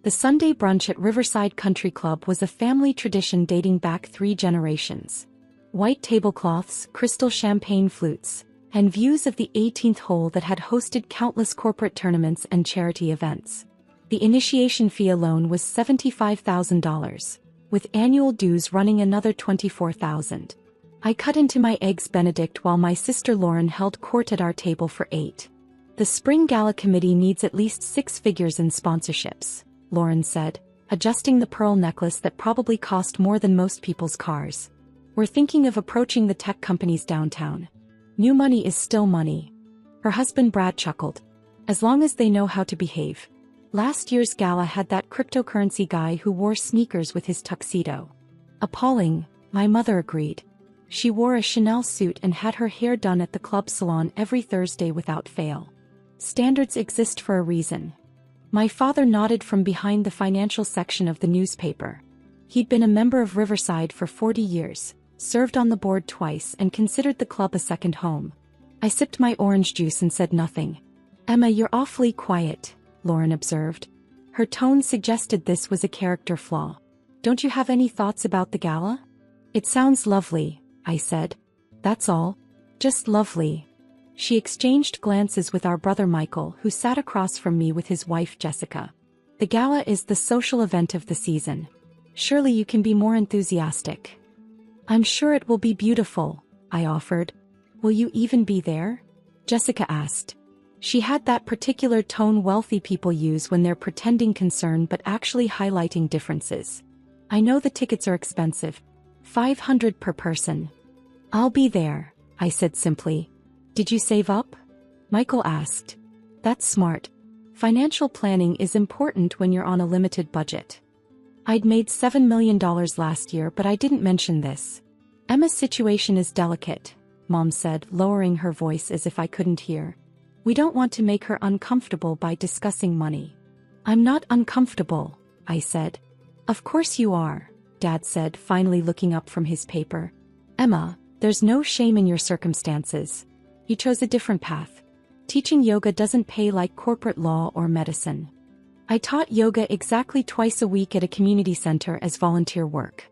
The Sunday brunch at Riverside Country Club was a family tradition dating back 3 generations. White tablecloths, crystal champagne flutes, and views of the 18th hole that had hosted countless corporate tournaments and charity events. The initiation fee alone was $75,000, with annual dues running another $24,000. I cut into my eggs Benedict while my sister Lauren held court at our table for 8. The Spring Gala Committee needs at least 6 figures in sponsorships, Lauren said, adjusting the pearl necklace that probably cost more than most people's cars. We're thinking of approaching the tech companies downtown. New money is still money. Her husband Brad chuckled. As long as they know how to behave. Last year's gala had that cryptocurrency guy who wore sneakers with his tuxedo. Appalling, my mother agreed. She wore a Chanel suit and had her hair done at the club salon every Thursday without fail. Standards exist for a reason. My father nodded from behind the financial section of the newspaper. He'd been a member of Riverside for 40 years, served on the board twice and considered the club a second home. I sipped my orange juice and said nothing. Emma, you're awfully quiet, Lauren observed. Her tone suggested this was a character flaw. Don't you have any thoughts about the gala? It sounds lovely, I said. That's all. Just lovely. She exchanged glances with our brother Michael, who sat across from me with his wife Jessica. The gala is the social event of the season. Surely you can be more enthusiastic. I'm sure it will be beautiful, I offered. Will you even be there? Jessica asked. She had that particular tone wealthy people use when they're pretending concern but actually highlighting differences. I know the tickets are expensive. $500 per person. I'll be there, I said simply. Did you save up? Michael asked. That's smart. Financial planning is important when you're on a limited budget. I'd made $7 million last year, but I didn't mention this. Emma's situation is delicate, Mom said, lowering her voice as if I couldn't hear. We don't want to make her uncomfortable by discussing money. I'm not uncomfortable, I said. Of course you are, Dad said, finally looking up from his paper. Emma, there's no shame in your circumstances. You chose a different path. Teaching yoga doesn't pay like corporate law or medicine. I taught yoga exactly twice a week at a community center as volunteer work.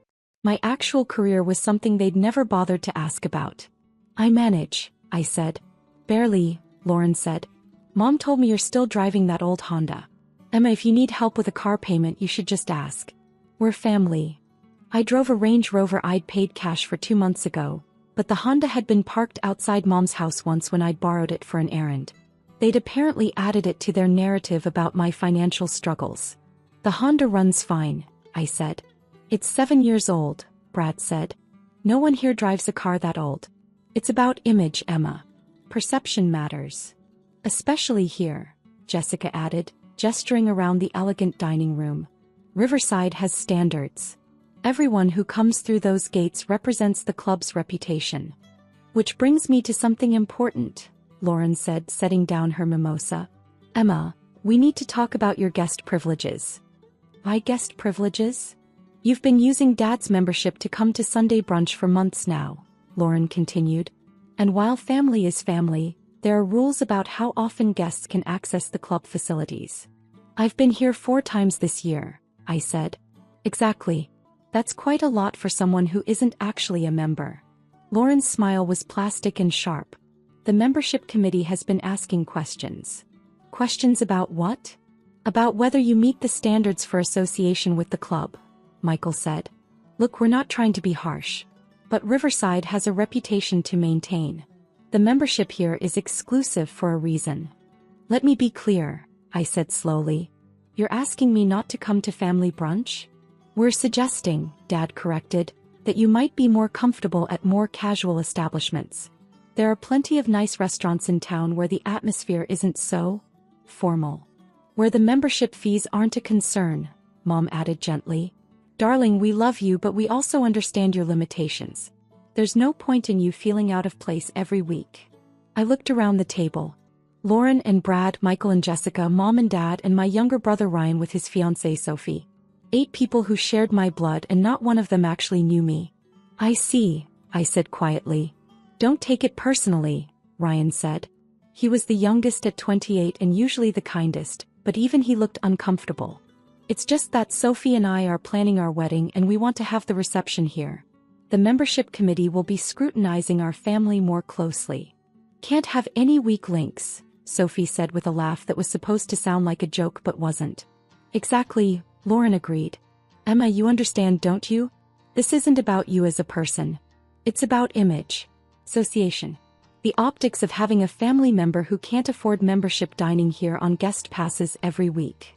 My actual career was something they'd never bothered to ask about. I manage, I said. Barely, Lauren said. Mom told me you're still driving that old Honda. Emma, if you need help with a car payment, you should just ask. We're family. I drove a Range Rover I'd paid cash for 2 months ago, but the Honda had been parked outside Mom's house once when I'd borrowed it for an errand. They'd apparently added it to their narrative about my financial struggles. The Honda runs fine, I said. It's 7 years old, Brad said. No one here drives a car that old. It's about image, Emma. Perception matters. Especially here, Jessica added, gesturing around the elegant dining room. Riverside has standards. Everyone who comes through those gates represents the club's reputation. Which brings me to something important, Lauren said, setting down her mimosa. Emma, we need to talk about your guest privileges. My guest privileges? You've been using Dad's membership to come to Sunday brunch for months now, Lauren continued. And while family is family, there are rules about how often guests can access the club facilities. I've been here 4 times this year, I said. Exactly. That's quite a lot for someone who isn't actually a member. Lauren's smile was plastic and sharp. The membership committee has been asking questions. Questions about what? About whether you meet the standards for association with the club, Michael said. Look, we're not trying to be harsh. But Riverside has a reputation to maintain. The membership here is exclusive for a reason. Let me be clear, I said slowly. You're asking me not to come to family brunch? We're suggesting, Dad corrected, that you might be more comfortable at more casual establishments. There are plenty of nice restaurants in town where the atmosphere isn't so formal. Where the membership fees aren't a concern, Mom added gently. Darling, we love you, but we also understand your limitations. There's no point in you feeling out of place every week. I looked around the table. Lauren and Brad, Michael and Jessica, Mom and Dad, and my younger brother Ryan with his fiancée Sophie. 8 people who shared my blood, and not one of them actually knew me. I see, I said quietly. Don't take it personally, Ryan said. He was the youngest at 28 and usually the kindest, but even he looked uncomfortable. It's just that Sophie and I are planning our wedding and we want to have the reception here. The membership committee will be scrutinizing our family more closely. Can't have any weak links, Sophie said with a laugh that was supposed to sound like a joke but wasn't. Exactly, Lauren agreed. Emma, you understand, don't you? This isn't about you as a person. It's about image. Association. The optics of having a family member who can't afford membership dining here on guest passes every week.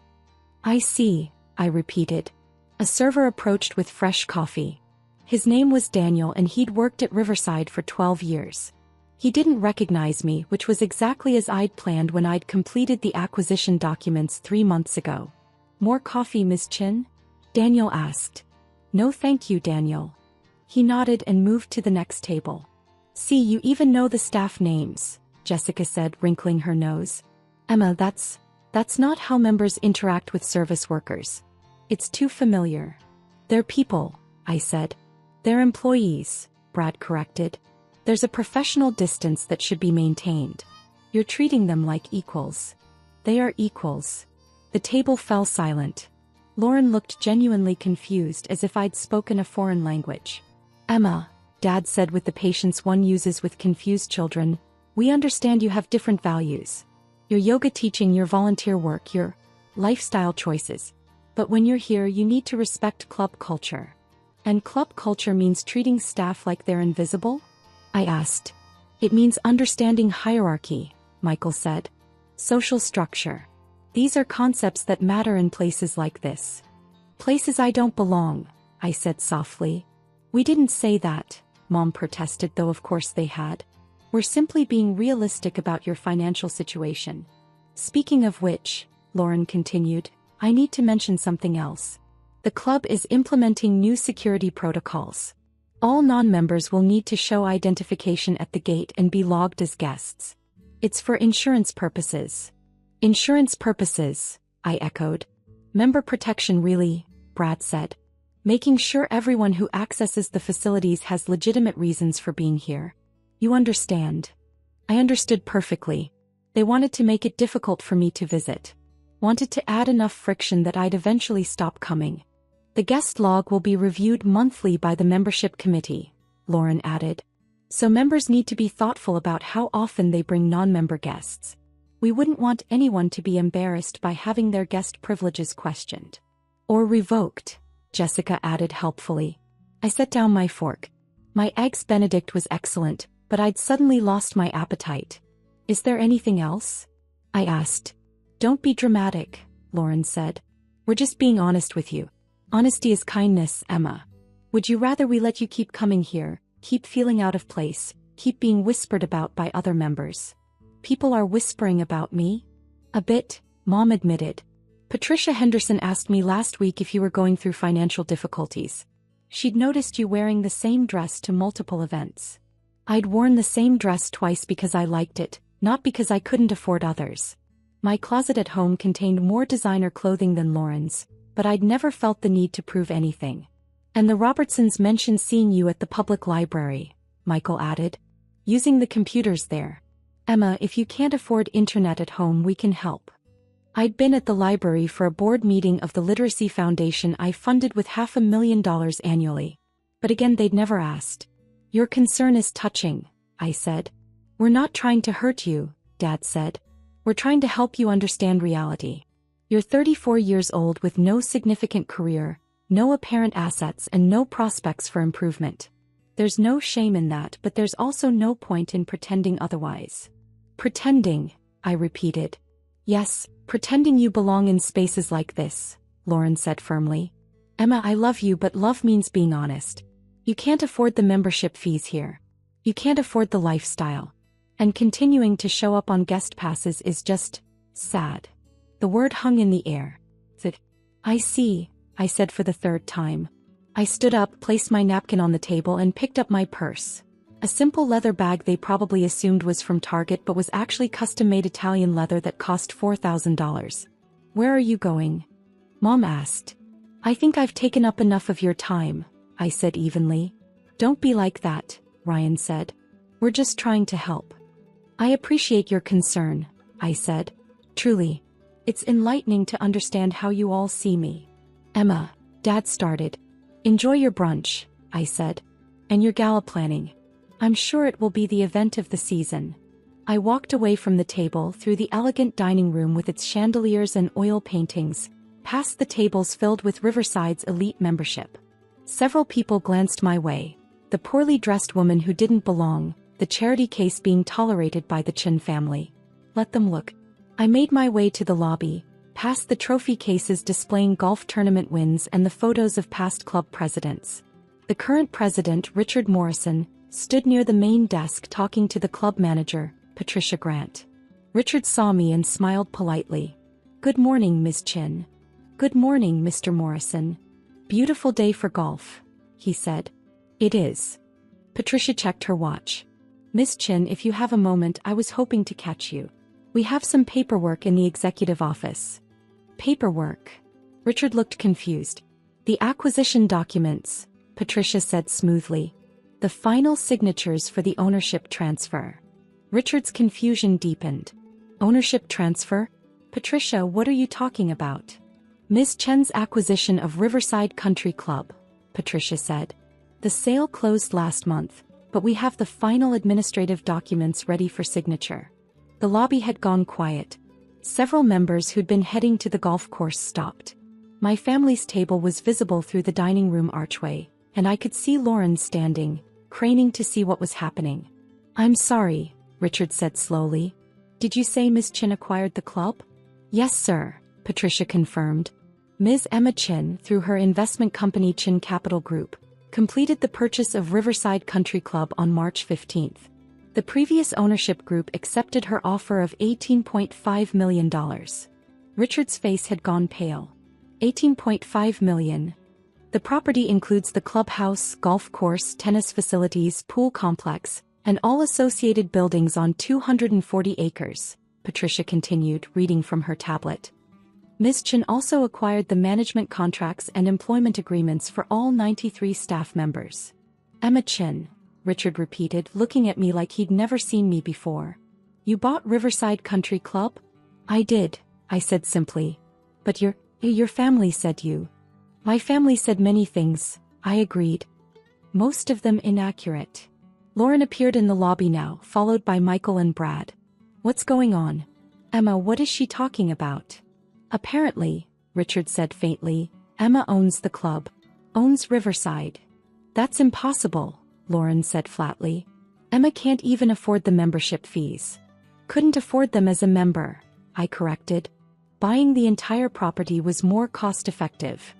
I see, I repeated. A server approached with fresh coffee. His name was Daniel and he'd worked at Riverside for 12 years. He didn't recognize me, which was exactly as I'd planned when I'd completed the acquisition documents 3 months ago. More coffee, Ms. Chin? Daniel asked. No thank you, Daniel. He nodded and moved to the next table. See, you even know the staff names, Jessica said, wrinkling her nose. Emma, that's not how members interact with service workers. It's too familiar. They're people, I said. They're employees, Brad corrected. There's a professional distance that should be maintained. You're treating them like equals. They are equals. The table fell silent. Lauren looked genuinely confused, as if I'd spoken a foreign language. Emma, Dad said with the patience one uses with confused children, we understand you have different values. Your yoga teaching, your volunteer work, your lifestyle choices. But when you're here, you need to respect club culture. And club culture means treating staff like they're invisible? I asked. It means understanding hierarchy, Michael said. Social structure. These are concepts that matter in places like this. Places I don't belong, I said softly. We didn't say that, Mom protested, though of course they had. We're simply being realistic about your financial situation. Speaking of which, Lauren continued, I need to mention something else. The club is implementing new security protocols. All non-members will need to show identification at the gate and be logged as guests. It's for insurance purposes. Insurance purposes, I echoed. Member protection really, Brad said. Making sure everyone who accesses the facilities has legitimate reasons for being here. You understand. I understood perfectly. They wanted to make it difficult for me to visit. Wanted to add enough friction that I'd eventually stop coming. The guest log will be reviewed monthly by the membership committee, Lauren added. So members need to be thoughtful about how often they bring non-member guests. We wouldn't want anyone to be embarrassed by having their guest privileges questioned. Or revoked, Jessica added helpfully. I set down my fork. My eggs Benedict was excellent, but I'd suddenly lost my appetite. Is there anything else? I asked. Don't be dramatic, Lauren said. We're just being honest with you. Honesty is kindness, Emma. Would you rather we let you keep coming here, keep feeling out of place, keep being whispered about by other members? People are whispering about me? A bit, Mom admitted. Patricia Henderson asked me last week if you were going through financial difficulties. She'd noticed you wearing the same dress to multiple events. I'd worn the same dress twice because I liked it, not because I couldn't afford others. My closet at home contained more designer clothing than Lauren's, but I'd never felt the need to prove anything. And the Robertsons mentioned seeing you at the public library, Michael added. Using the computers there. Emma, if you can't afford internet at home, we can help. I'd been at the library for a board meeting of the Literacy Foundation I funded with $500,000 annually. But again, they'd never asked. Your concern is touching, I said. We're not trying to hurt you, Dad said. We're trying to help you understand reality. You're 34 years old with no significant career, no apparent assets, and no prospects for improvement. There's no shame in that, but there's also no point in pretending otherwise. Pretending, I repeated. Yes, pretending you belong in spaces like this, Lauren said firmly. Emma, I love you, but love means being honest. You can't afford the membership fees here. You can't afford the lifestyle. And continuing to show up on guest passes is just sad. The word hung in the air. I see, I said for the third time. I stood up, placed my napkin on the table, and picked up my purse. A simple leather bag they probably assumed was from Target but was actually custom-made Italian leather that cost $4,000. Where are you going? Mom asked. I think I've taken up enough of your time, I said evenly. Don't be like that, Ryan said. We're just trying to help. I appreciate your concern, I said. Truly. It's enlightening to understand how you all see me. Emma, Dad started. Enjoy your brunch, I said. And your gala planning. I'm sure it will be the event of the season. I walked away from the table through the elegant dining room with its chandeliers and oil paintings, past the tables filled with Riverside's elite membership. Several people glanced my way. The poorly dressed woman who didn't belong, the charity case being tolerated by the Chin family. Let them look. I made my way to the lobby, past the trophy cases displaying golf tournament wins and the photos of past club presidents. The current president, Richard Morrison, stood near the main desk talking to the club manager, Patricia Grant. Richard saw me and smiled politely. Good morning, Ms. Chin. Good morning, Mr. Morrison. Beautiful day for golf, he said. It is. Patricia checked her watch. Miss Chin, if you have a moment, I was hoping to catch you. We have some paperwork in the executive office. Paperwork? Richard looked confused. The acquisition documents, Patricia said smoothly. The final signatures for the ownership transfer. Richard's confusion deepened. Ownership transfer? Patricia, what are you talking about? Ms. Chen's acquisition of Riverside Country Club, Patricia said. The sale closed last month, but we have the final administrative documents ready for signature. The lobby had gone quiet. Several members who'd been heading to the golf course stopped. My family's table was visible through the dining room archway, and I could see Lauren standing, craning to see what was happening. I'm sorry, Richard said slowly. Did you say Ms. Chin acquired the club? Yes, sir, Patricia confirmed. Ms. Emma Chin, through her investment company Chin Capital Group, completed the purchase of Riverside Country Club on March 15th. The previous ownership group accepted her offer of $18.5 million. Richard's face had gone pale. $18.5 million. The property includes the clubhouse, golf course, tennis facilities, pool complex, and all associated buildings on 240 acres, Patricia continued, reading from her tablet. Ms. Chin also acquired the management contracts and employment agreements for all 93 staff members. Emma Chin, Richard repeated, looking at me like he'd never seen me before. You bought Riverside Country Club? I did, I said simply. But your family said you. My family said many things, I agreed. Most of them inaccurate. Lauren appeared in the lobby now, followed by Michael and Brad. What's going on? Emma, what is she talking about? Apparently, Richard said faintly, Emma owns the club. Owns Riverside. That's impossible, Lauren said flatly. Emma can't even afford the membership fees. Couldn't afford them as a member, I corrected. Buying the entire property was more cost-effective.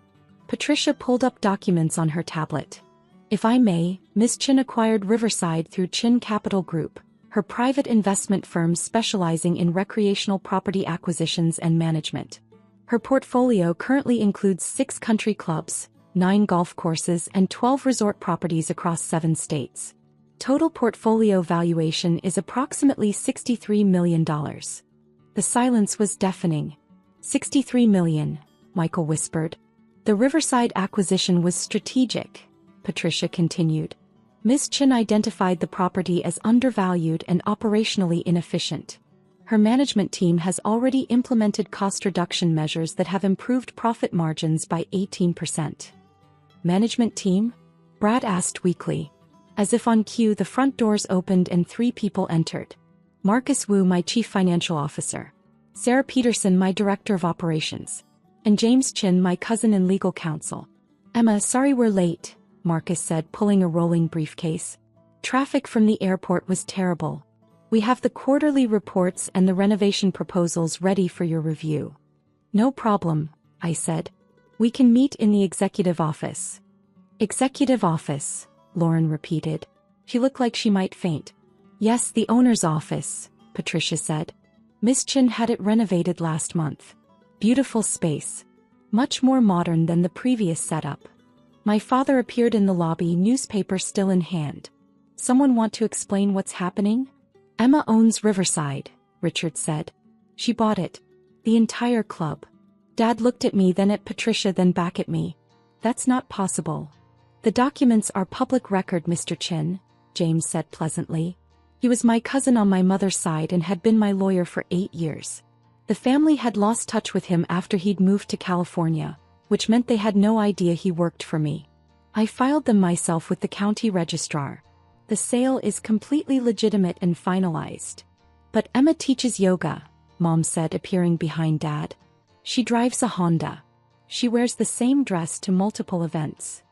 Patricia pulled up documents on her tablet. If I may, Ms. Chin acquired Riverside through Chin Capital Group, her private investment firm specializing in recreational property acquisitions and management. Her portfolio currently includes 6 country clubs, 9 golf courses and 12 resort properties across 7 states. Total portfolio valuation is approximately $63 million. The silence was deafening. $63 million, Michael whispered. The Riverside acquisition was strategic, Patricia continued. Ms. Chin identified the property as undervalued and operationally inefficient. Her management team has already implemented cost reduction measures that have improved profit margins by 18%. Management team? Brad asked weakly. As if on cue, the front doors opened and 3 people entered. Marcus Wu, my chief financial officer. Sarah Peterson, my director of operations. And James Chin, my cousin and legal counsel. Emma, sorry we're late, Marcus said, pulling a rolling briefcase. Traffic from the airport was terrible. We have the quarterly reports and the renovation proposals ready for your review. No problem, I said. We can meet in the executive office. Executive office, Lauren repeated. She looked like she might faint. Yes, the owner's office, Patricia said. Miss Chin had it renovated last month. Beautiful space. Much more modern than the previous setup. My father appeared in the lobby, newspaper still in hand. Someone want to explain what's happening? Emma owns Riverside, Richard said. She bought it. The entire club. Dad looked at me, then at Patricia, then back at me. That's not possible. The documents are public record, Mr. Chin, James said pleasantly. He was my cousin on my mother's side and had been my lawyer for 8 years. The family had lost touch with him after he'd moved to California, which meant they had no idea he worked for me. I filed them myself with the county registrar. The sale is completely legitimate and finalized. But Emma teaches yoga, Mom said, appearing behind Dad. She drives a Honda. She wears the same dress to multiple events.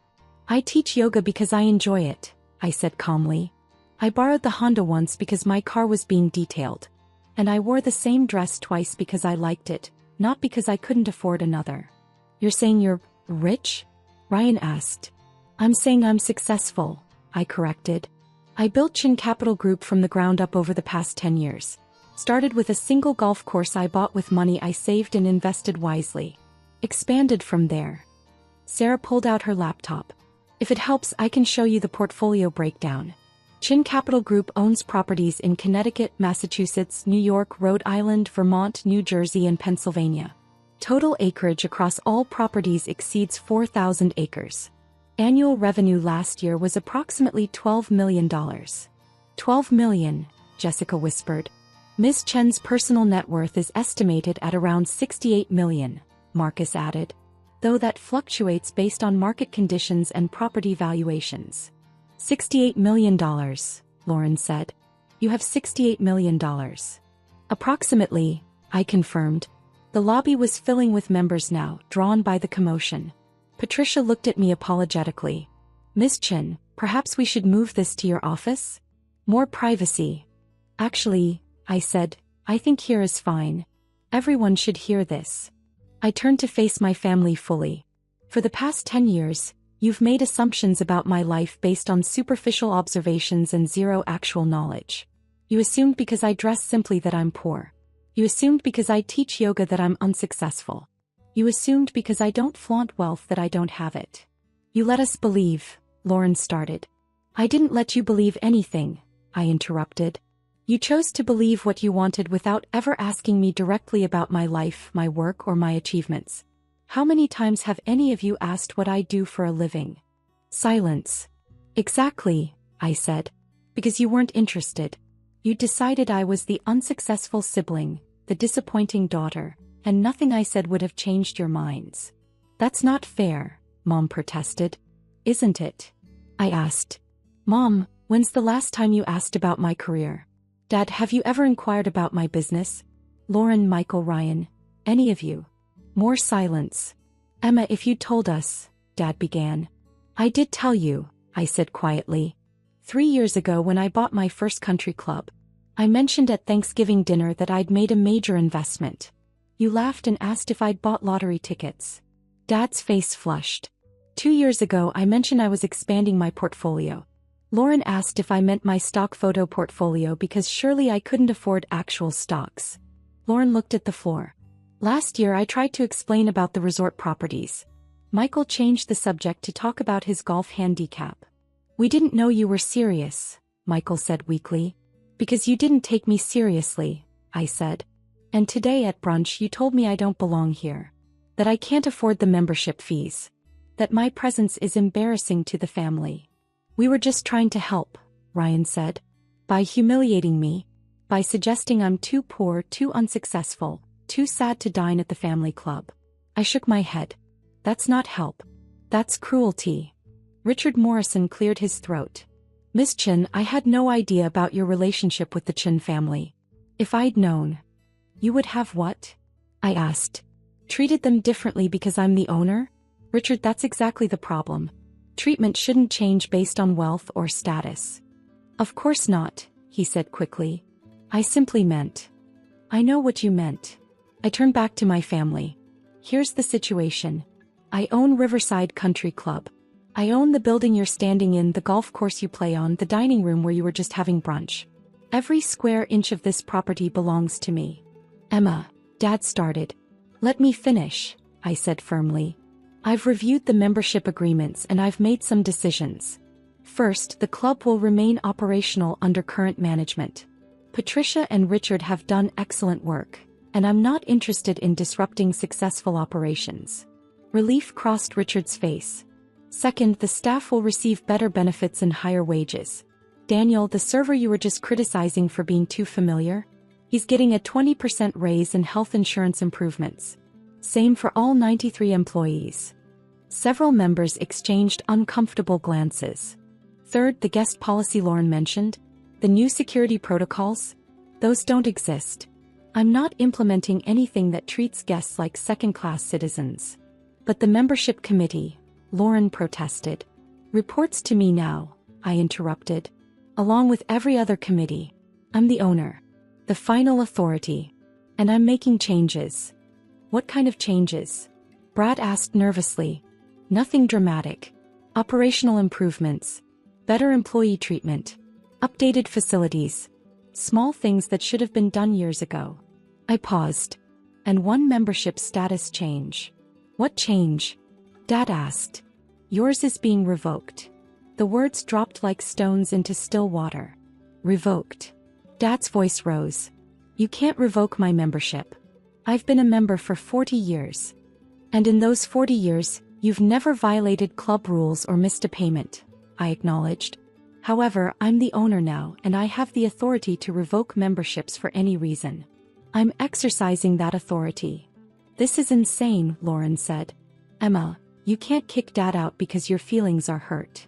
I teach yoga because I enjoy it, I said calmly. I borrowed the Honda once because my car was being detailed. And I wore the same dress twice because I liked it, not because I couldn't afford another. You're saying you're rich? Ryan asked. I'm saying I'm successful, I corrected. I built Chin Capital Group from the ground up over the past 10 years. Started with a single golf course I bought with money I saved and invested wisely. Expanded from there. Sarah pulled out her laptop. If it helps, I can show you the portfolio breakdown. Chin Capital Group owns properties in Connecticut, Massachusetts, New York, Rhode Island, Vermont, New Jersey, and Pennsylvania. Total acreage across all properties exceeds 4,000 acres. Annual revenue last year was approximately $12 million. $12 million, Jessica whispered. Ms. Chen's personal net worth is estimated at around $68 million, Marcus added, though that fluctuates based on market conditions and property valuations. $68 million, Lauren said. You have $68 million. Approximately, I confirmed. The lobby was filling with members now, drawn by the commotion. Patricia looked at me apologetically. Ms. Chen, perhaps we should move this to your office? More privacy. Actually, I said, I think here is fine. Everyone should hear this. I turned to face my family fully. For the past 10 years, you've made assumptions about my life based on superficial observations and zero actual knowledge. You assumed because I dress simply that I'm poor. You assumed because I teach yoga that I'm unsuccessful. You assumed because I don't flaunt wealth that I don't have it. You let us believe, Lauren started. I didn't let you believe anything, I interrupted. You chose to believe what you wanted without ever asking me directly about my life, my work, or my achievements. How many times have any of you asked what I do for a living? Silence. Exactly, I said. Because you weren't interested. You decided I was the unsuccessful sibling, the disappointing daughter, and nothing I said would have changed your minds. That's not fair, Mom protested. Isn't it? I asked. Mom, when's the last time you asked about my career? Dad, have you ever inquired about my business? Lauren, Michael, Ryan, any of you? More silence. Emma, if you'd told us, Dad began. I did tell you, I said quietly. 3 years ago when I bought my first country club. I mentioned at Thanksgiving dinner that I'd made a major investment. You laughed and asked if I'd bought lottery tickets. Dad's face flushed. 2 years ago I mentioned I was expanding my portfolio. Lauren asked if I meant my stock photo portfolio because surely I couldn't afford actual stocks. Lauren looked at the floor. Last year I tried to explain about the resort properties. Michael changed the subject to talk about his golf handicap. We didn't know you were serious, Michael said weakly. Because you didn't take me seriously, I said. And today at brunch you told me I don't belong here. That I can't afford the membership fees. That my presence is embarrassing to the family. We were just trying to help, Ryan said. By humiliating me. By suggesting I'm too poor, too unsuccessful, too sad to dine at the family club. I shook my head. That's not help. That's cruelty. Richard Morrison cleared his throat. Miss Chen, I had no idea about your relationship with the Chen family. If I'd known. You would have what? I asked. Treated them differently because I'm the owner? Richard, that's exactly the problem. Treatment shouldn't change based on wealth or status. Of course not, he said quickly. I simply meant. I know what you meant. I turned back to my family. Here's the situation. I own Riverside Country Club. I own the building you're standing in, the golf course you play on, the dining room where you were just having brunch. Every square inch of this property belongs to me. Emma, Dad started. Let me finish, I said firmly. I've reviewed the membership agreements and I've made some decisions. First, the club will remain operational under current management. Patricia and Richard have done excellent work, and I'm not interested in disrupting successful operations. Relief crossed Richard's face. Second, the staff will receive better benefits and higher wages. Daniel, the server you were just criticizing for being too familiar? He's getting a 20% raise and health insurance improvements. Same for all 93 employees. Several members exchanged uncomfortable glances. Third, the guest policy Lauren mentioned. The new security protocols? Those don't exist. I'm not implementing anything that treats guests like second-class citizens. But the membership committee, Lauren protested. Reports to me now, I interrupted. Along with every other committee. I'm the owner. The final authority. And I'm making changes. What kind of changes? Brad asked nervously. Nothing dramatic. Operational improvements. Better employee treatment. Updated facilities. Small things that should have been done years ago. I paused. And one membership status change. What change? Dad asked. Yours is being revoked. The words dropped like stones into still water. Revoked. Dad's voice rose. You can't revoke my membership. I've been a member for 40 years. And in those 40 years, you've never violated club rules or missed a payment, I acknowledged. However, I'm the owner now and I have the authority to revoke memberships for any reason. I'm exercising that authority. This is insane, Lauren said. Emma, you can't kick Dad out because your feelings are hurt.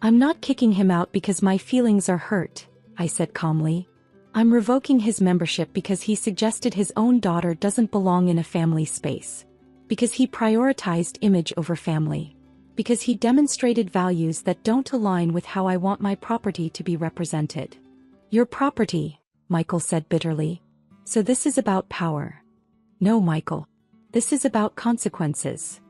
I'm not kicking him out because my feelings are hurt, I said calmly. I'm revoking his membership because he suggested his own daughter doesn't belong in a family space. Because he prioritized image over family. Because he demonstrated values that don't align with how I want my property to be represented. Your property, Michael said bitterly. So this is about power. No, Michael. This is about consequences.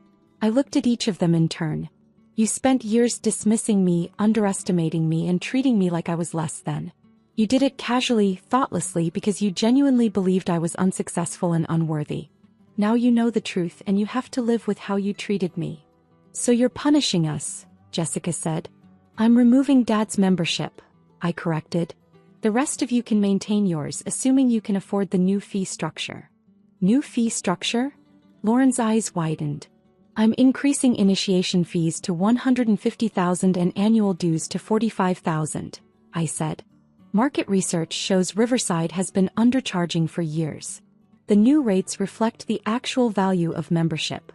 I looked at each of them in turn. You spent years dismissing me, underestimating me, and treating me like I was less than. You did it casually, thoughtlessly, because you genuinely believed I was unsuccessful and unworthy. Now you know the truth and you have to live with how you treated me. So you're punishing us, Jessica said. I'm removing Dad's membership, I corrected. The rest of you can maintain yours, assuming you can afford the new fee structure. New fee structure? Lauren's eyes widened. I'm increasing initiation fees to $150,000 and annual dues to $45,000, I said. Market research shows Riverside has been undercharging for years. The new rates reflect the actual value of membership.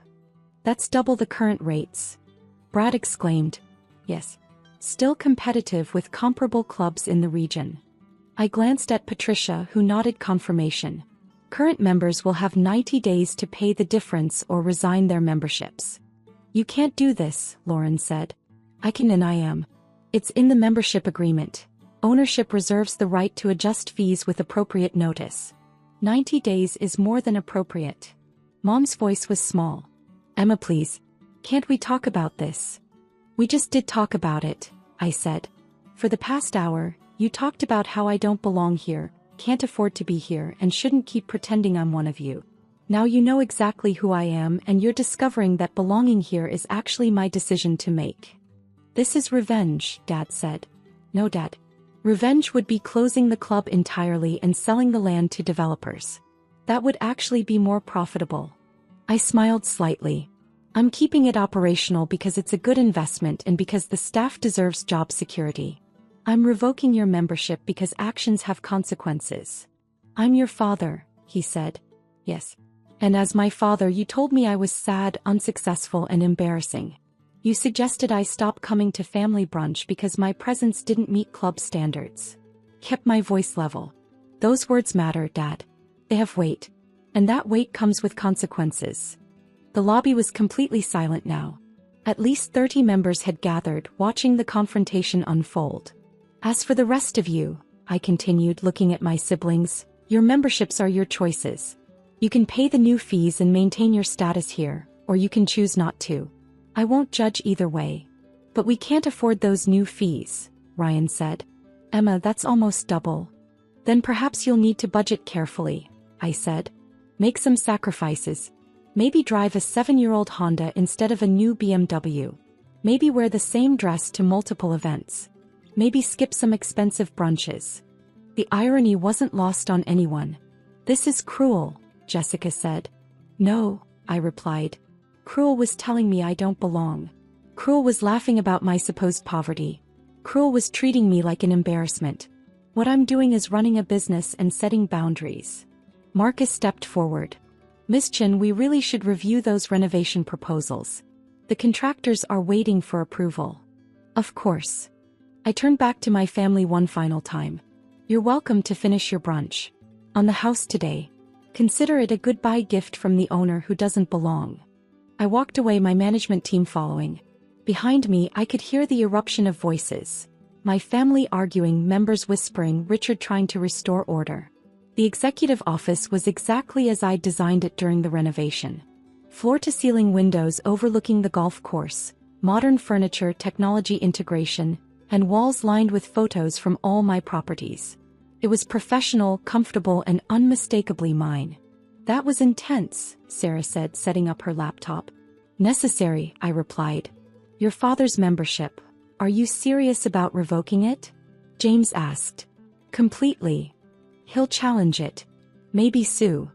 That's double the current rates. Brad exclaimed. Yes. Still competitive with comparable clubs in the region. I glanced at Patricia, who nodded confirmation. Current members will have 90 days to pay the difference or resign their memberships. You can't do this, Lauren said. I can and I am. It's in the membership agreement. Ownership reserves the right to adjust fees with appropriate notice. 90 days is more than appropriate. Mom's voice was small. Emma, please. Can't we talk about this? We just did talk about it, I said. For the past hour, you talked about how I don't belong here, can't afford to be here, and shouldn't keep pretending I'm one of you. Now you know exactly who I am and you're discovering that belonging here is actually my decision to make. This is revenge, Dad said. No, Dad. Revenge would be closing the club entirely and selling the land to developers. That would actually be more profitable. I smiled slightly. I'm keeping it operational because it's a good investment and because the staff deserves job security. I'm revoking your membership because actions have consequences. I'm your father, he said. Yes. And as my father, you told me I was sad, unsuccessful, and embarrassing. You suggested I stop coming to family brunch because my presence didn't meet club standards. Kept my voice level. Those words matter, Dad. They have weight. And that weight comes with consequences. The lobby was completely silent now. At least 30 members had gathered, watching the confrontation unfold. As for the rest of you, I continued, looking at my siblings, your memberships are your choices. You can pay the new fees and maintain your status here, or you can choose not to. I won't judge either way. But we can't afford those new fees, Ryan said. Emma, that's almost double. Then perhaps you'll need to budget carefully, I said. Make some sacrifices. Maybe drive a 7-year-old Honda instead of a new BMW. Maybe wear the same dress to multiple events. Maybe skip some expensive brunches. The irony wasn't lost on anyone. This is cruel, Jessica said. No, I replied. Cruel was telling me I don't belong. Cruel was laughing about my supposed poverty. Cruel was treating me like an embarrassment. What I'm doing is running a business and setting boundaries. Marcus stepped forward. Miss Chen, we really should review those renovation proposals. The contractors are waiting for approval. Of course. I turned back to my family one final time. You're welcome to finish your brunch. On the house today. Consider it a goodbye gift from the owner who doesn't belong. I walked away, my management team following. Behind me, I could hear the eruption of voices. My family arguing, members whispering, Richard trying to restore order. The executive office was exactly as I designed it during the renovation. Floor-to-ceiling windows overlooking the golf course, modern furniture, technology integration, and walls lined with photos from all my properties. It was professional, comfortable, and unmistakably mine. That was intense, Sarah said, setting up her laptop. Necessary, I replied. Your father's membership. Are you serious about revoking it? James asked. Completely. He'll challenge it. Maybe sue.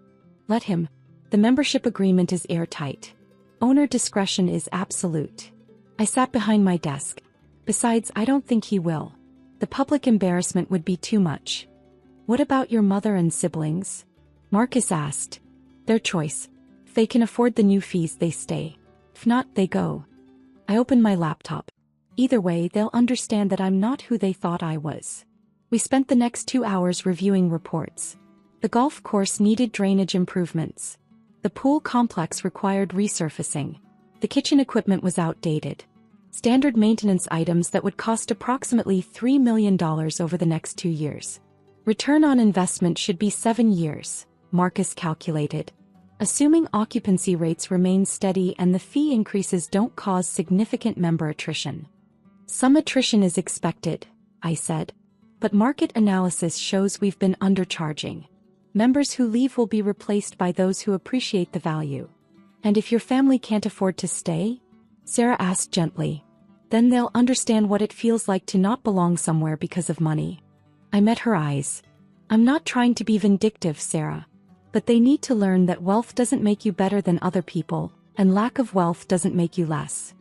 Let him. The membership agreement is airtight. Owner discretion is absolute. I sat behind my desk. Besides, I don't think he will. The public embarrassment would be too much. What about your mother and siblings? Marcus asked. Their choice. If they can afford the new fees, they stay. If not, they go. I opened my laptop. Either way, they'll understand that I'm not who they thought I was. We spent the next 2 hours reviewing reports. The golf course needed drainage improvements. The pool complex required resurfacing. The kitchen equipment was outdated. Standard maintenance items that would cost approximately $3 million over the next 2 years. Return on investment should be 7 years, Marcus calculated. Assuming occupancy rates remain steady and the fee increases don't cause significant member attrition. Some attrition is expected, I said. But market analysis shows we've been undercharging. Members who leave will be replaced by those who appreciate the value. And if your family can't afford to stay? Sarah asked gently. Then they'll understand what it feels like to not belong somewhere because of money. I met her eyes. I'm not trying to be vindictive, Sarah. But they need to learn that wealth doesn't make you better than other people, and lack of wealth doesn't make you less.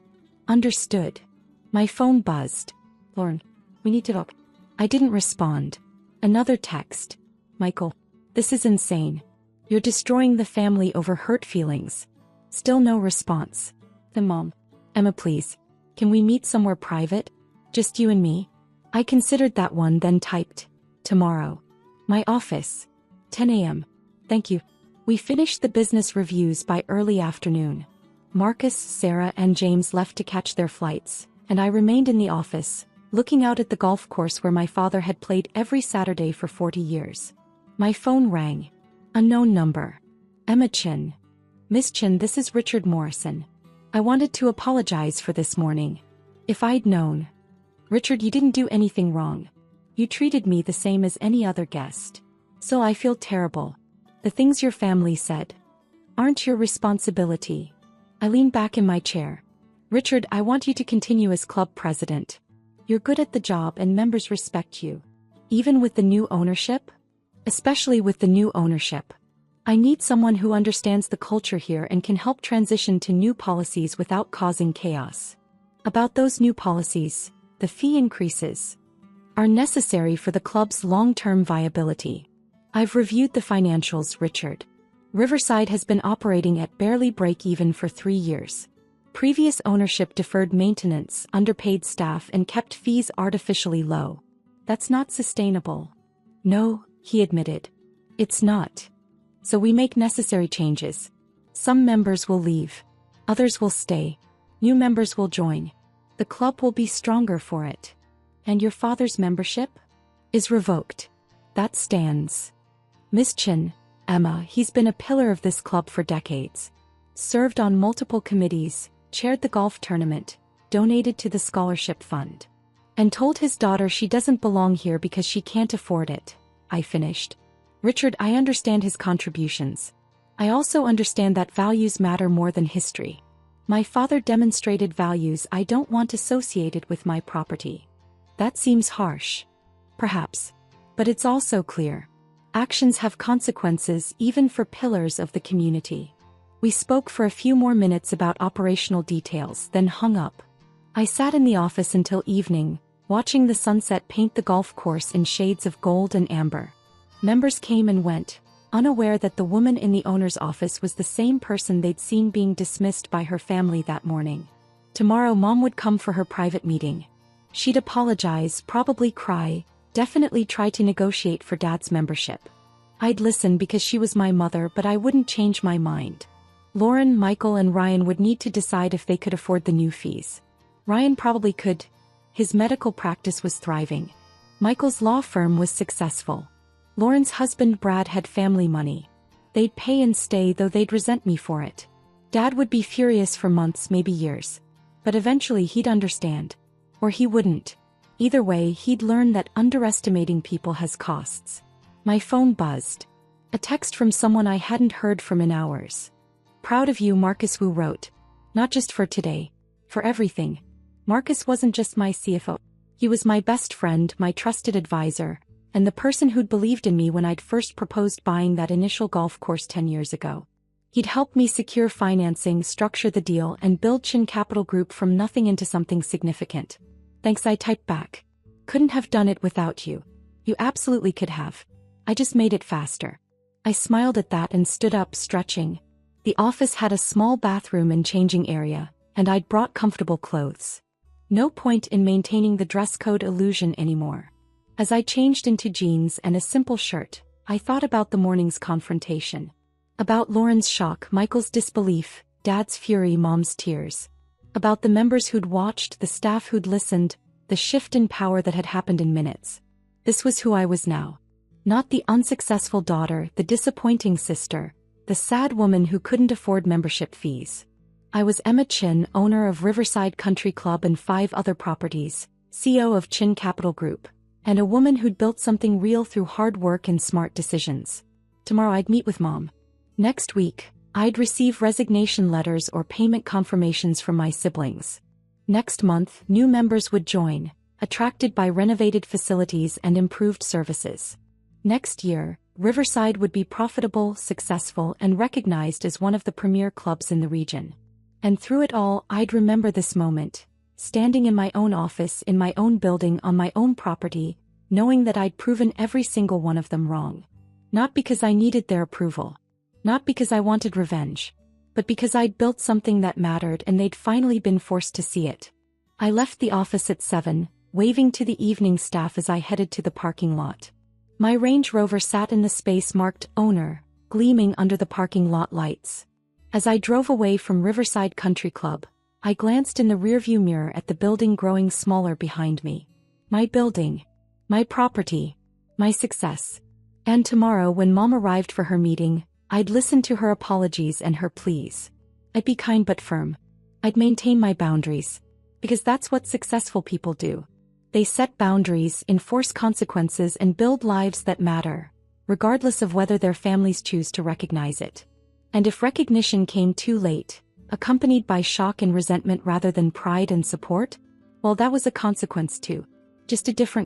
Understood. My phone buzzed. Lauren, we need to talk. I didn't respond. Another text. Michael, this is insane. You're destroying the family over hurt feelings. Still no response. Then Mom. Emma, please. Can we meet somewhere private? Just you and me? I considered that one, then typed. Tomorrow. My office. 10 a.m. Thank you. We finished the business reviews by early afternoon. Marcus, Sarah, and James left to catch their flights, and I remained in the office, looking out at the golf course where my father had played every Saturday for 40 years. My phone rang. Unknown number. Emma Chen. Miss Chen, this is Richard Morrison. I wanted to apologize for this morning. If I'd known. Richard, you didn't do anything wrong. You treated me the same as any other guest. So I feel terrible. The things your family said aren't your responsibility. I leaned back in my chair. Richard, I want you to continue as club president. You're good at the job and members respect you. Even with the new ownership? Especially with the new ownership. I need someone who understands the culture here and can help transition to new policies without causing chaos. About those new policies, the fee increases are necessary for the club's long-term viability. I've reviewed the financials, Richard. Riverside has been operating at barely break-even for 3 years. Previous ownership deferred maintenance, underpaid staff, and kept fees artificially low. That's not sustainable. No, he admitted. It's not. So we make necessary changes. Some members will leave. Others will stay. New members will join. The club will be stronger for it. And your father's membership is revoked. That stands. Miss Chen, Emma, he's been a pillar of this club for decades. Served on multiple committees, chaired the golf tournament, donated to the scholarship fund. And told his daughter she doesn't belong here because she can't afford it. I finished. Richard, I understand his contributions. I also understand that values matter more than history. My father demonstrated values I don't want associated with my property. That seems harsh. Perhaps. But it's also clear. Actions have consequences even for pillars of the community. We spoke for a few more minutes about operational details, then hung up. I sat in the office until evening, watching the sunset paint the golf course in shades of gold and amber. Members came and went, unaware that the woman in the owner's office was the same person they'd seen being dismissed by her family that morning. Tomorrow Mom would come for her private meeting. She'd apologize, probably cry, definitely try to negotiate for Dad's membership. I'd listen because she was my mother, but I wouldn't change my mind. Lauren, Michael, and Ryan would need to decide if they could afford the new fees. Ryan probably could. His medical practice was thriving. Michael's law firm was successful. Lauren's husband Brad had family money. They'd pay and stay, though they'd resent me for it. Dad would be furious for months, maybe years. But eventually he'd understand. Or he wouldn't. Either way, he'd learn that underestimating people has costs. My phone buzzed. A text from someone I hadn't heard from in hours. "Proud of you," Marcus Wu wrote. "Not just for today. For everything." Marcus wasn't just my CFO. He was my best friend, my trusted advisor, and the person who'd believed in me when I'd first proposed buying that initial golf course 10 years ago. He'd helped me secure financing, structure the deal, and build Chin Capital Group from nothing into something significant. "Thanks," I typed back. "Couldn't have done it without you." "You absolutely could have. I just made it faster." I smiled at that and stood up, stretching. The office had a small bathroom and changing area, and I'd brought comfortable clothes. No point in maintaining the dress code illusion anymore. As I changed into jeans and a simple shirt, I thought about the morning's confrontation. About Lauren's shock, Michael's disbelief, Dad's fury, Mom's tears. About the members who'd watched, the staff who'd listened, the shift in power that had happened in minutes. This was who I was now. Not the unsuccessful daughter, the disappointing sister, the sad woman who couldn't afford membership fees. I was Emma Chin, owner of Riverside Country Club and 5 other properties, CEO of Chin Capital Group, and a woman who'd built something real through hard work and smart decisions. Tomorrow I'd meet with Mom. Next week, I'd receive resignation letters or payment confirmations from my siblings. Next month, new members would join, attracted by renovated facilities and improved services. Next year, Riverside would be profitable, successful, and recognized as one of the premier clubs in the region. And through it all, I'd remember this moment, standing in my own office, in my own building, on my own property, knowing that I'd proven every single one of them wrong. Not because I needed their approval. Not because I wanted revenge. But because I'd built something that mattered and they'd finally been forced to see it. I left the office at 7, waving to the evening staff as I headed to the parking lot. My Range Rover sat in the space marked "Owner," gleaming under the parking lot lights. As I drove away from Riverside Country Club, I glanced in the rearview mirror at the building growing smaller behind me. My building. My property. My success. And tomorrow, when Mom arrived for her meeting, I'd listen to her apologies and her pleas. I'd be kind but firm. I'd maintain my boundaries. Because that's what successful people do. They set boundaries, enforce consequences, and build lives that matter, regardless of whether their families choose to recognize it. And if recognition came too late, accompanied by shock and resentment rather than pride and support, well, that was a consequence too. Just a different